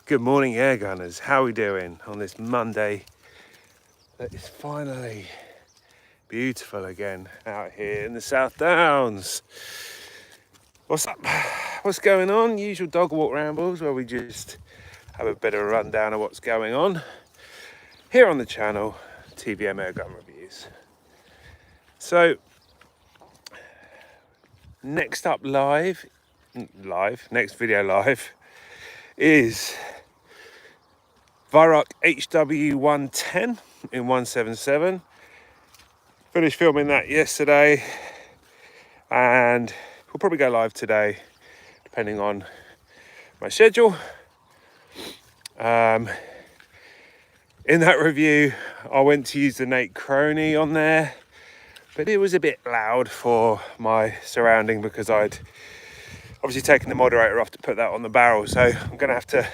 Good morning, air gunners. How are we doing on this Monday that is finally beautiful again out here in the South Downs? What's up? What's going on? Usual dog walk rambles where we just have a bit of a rundown of what's going on here on the channel, TVM Airgun Reviews. So, next video live is Viroc HW110 in 177. Finished filming that yesterday and we'll probably go live today depending on my schedule. In that review I went to use the Nate Crony on there, but it was a bit loud for my surrounding because I'd obviously taken the moderator off to put that on the barrel, so I'm going to have to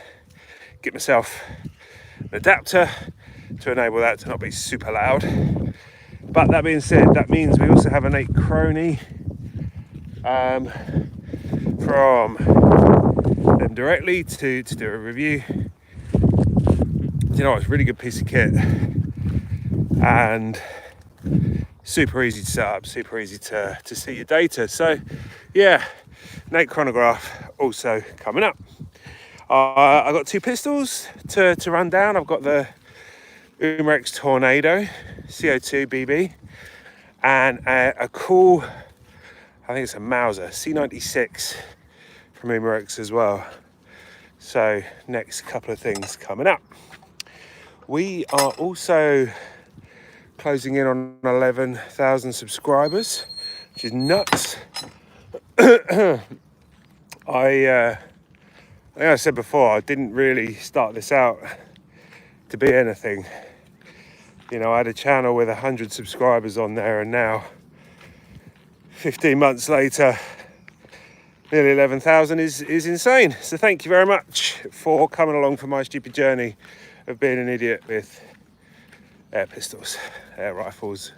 get myself an adapter to enable that to not be super loud. But that being said, that means we also have a Nate Crony from them directly to do a review. You know, it's a really good piece of kit and super easy to set up, super easy to see your data. So yeah, Nate chronograph also coming up. I got two pistols to run down. I've got the Umarex Tornado CO2 BB and a cool, I think it's a Mauser C96 from Umarex as well. So next couple of things coming up. We are also closing in on 11,000 subscribers, which is nuts. Like I said before, I didn't really start this out to be anything. You know, I had a channel with 100 subscribers on there, and now 15 months later, nearly 11,000 is insane. So thank you very much for coming along for my stupid journey of being an idiot with air pistols, air rifles,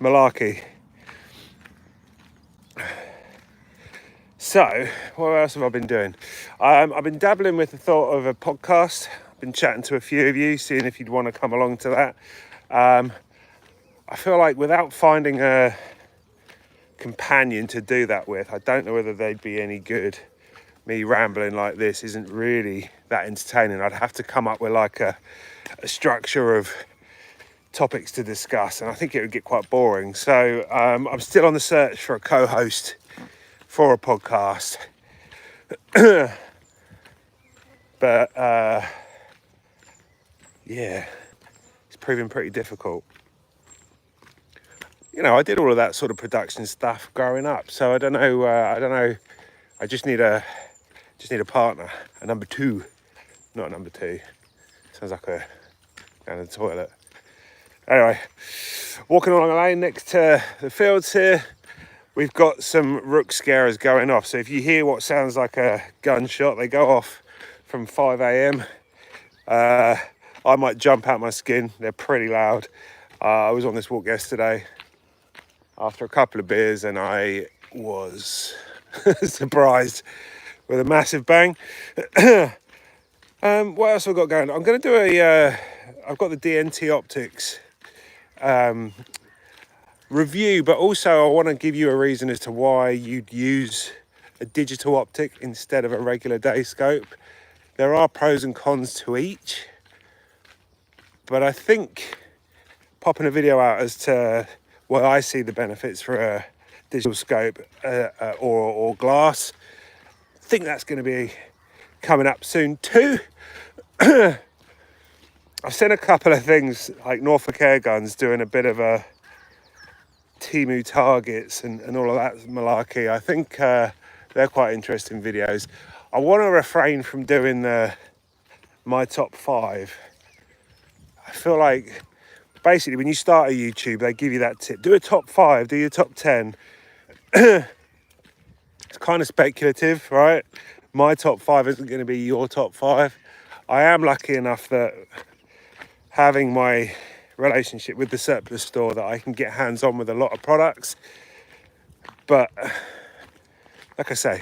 malarkey. So, what else have I been doing? I've been dabbling with the thought of a podcast. I've been chatting to a few of you, seeing if you'd want to come along to that. I feel like without finding a companion to do that with, I don't know whether they'd be any good. Me rambling like this isn't really that entertaining. I'd have to come up with like a structure of topics to discuss, and I think it would get quite boring. So I'm still on the search for a co-host for a podcast. But yeah, it's proving pretty difficult. You know, I did all of that sort of production stuff growing up, so I don't know. I just need a partner, a number two, not a number two. Sounds like a down the toilet. Anyway, walking along the lane next to the fields here, we've got some rook scarers going off. So if you hear what sounds like a gunshot, they go off from 5 a.m. I might jump out my skin. They're pretty loud. I was on this walk yesterday after a couple of beers and I was surprised with a massive bang. What else have I got going? I'm going to do I've got the DNT Optics review, but also I want to give you a reason as to why you'd use a digital optic instead of a regular day scope. There are pros and cons to each, but I think popping a video out as to why I see the benefits for a digital scope or glass, I think that's going to be coming up soon too. I've seen a couple of things like Norfolk Airguns doing a bit of a Temu targets and all of that malarkey. I think they're quite interesting videos. I want to refrain from doing my top 5. I feel like basically when you start a YouTube, they give you that tip. Do a top 5, do your top 10. It's kind of speculative, right? My top 5 isn't going to be your top 5. I am lucky enough that having my relationship with the surplus store that I can get hands on with a lot of products. But like I say,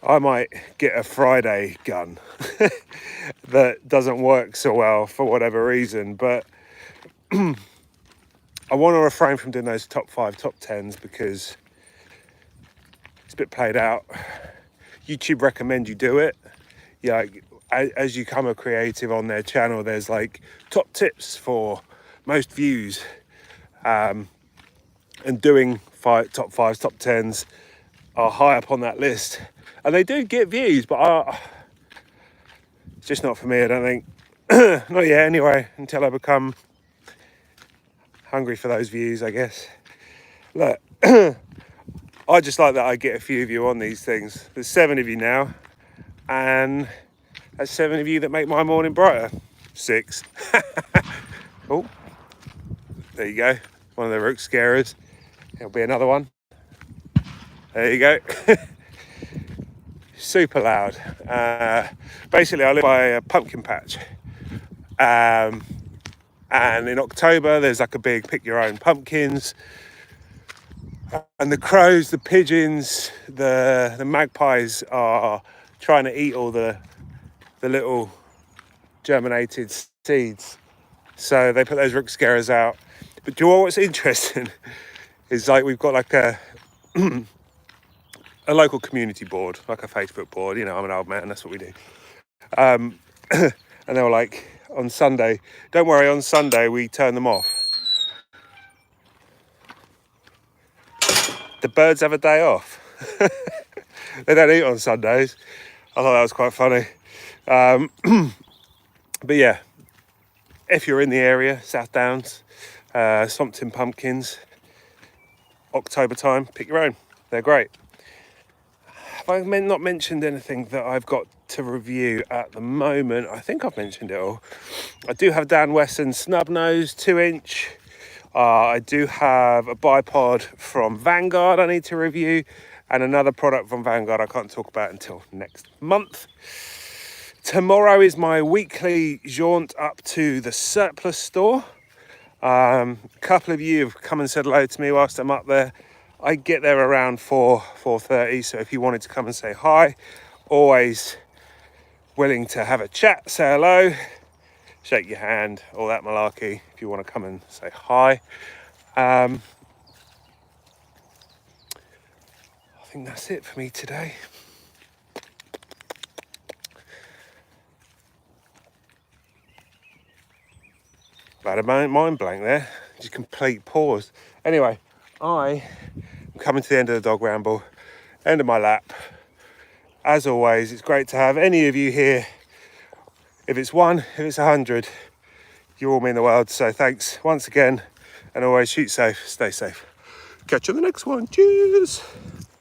I might get a Friday gun that doesn't work so well for whatever reason, but I want to refrain from doing those top 5, top 10s because it's a bit played out. YouTube recommend you do it. Yeah, as you come a creative on their channel, there's like top tips for most views, and doing top 5s, top 10s are high up on that list, and they do get views, but it's just not for me, I don't think. Not yet anyway, until I become hungry for those views, I guess. Look, I just like that I get a few of you on these things. There's 7 of you now, and that's 7 of you that make my morning brighter. 6. Oh, there you go. One of the rook scarers. There'll be another one. There you go. Super loud. Basically, I live by a pumpkin patch. And in October, there's like a big pick your own pumpkins. And the crows, the pigeons, the magpies are trying to eat all the little germinated seeds. So they put those rook scarers out. But do you know what's interesting? Is like we've got like a local community board, like a Facebook board. You know, I'm an old man, that's what we do. And they were like, on Sunday, don't worry, on Sunday we turn them off. The birds have a day off. They don't eat on Sundays. I thought that was quite funny. But yeah, if you're in the area, South Downs, Sompton pumpkins, October time, pick your own. They're great. Have I not mentioned anything that I've got to review at the moment? I think I've mentioned it all. I do have Dan Wesson snub nose 2-inch. I do have a bipod from Vanguard I need to review, and another product from Vanguard I can't talk about until next month. Tomorrow is my weekly jaunt up to the surplus store. A couple of you have come and said hello to me whilst I'm up there. I get there around 4:30, so if you wanted to come and say hi, always willing to have a chat, say hello, shake your hand, all that malarkey, if you want to come and say hi. I think that's it for me today. Had a mind blank there, just complete pause. Anyway, I am coming to the end of the dog ramble, end of my lap. As always, it's great to have any of you here. If it's 1, if it's 100, you all mean the world. So thanks once again, and always shoot safe, stay safe. Catch you on the next one. Cheers.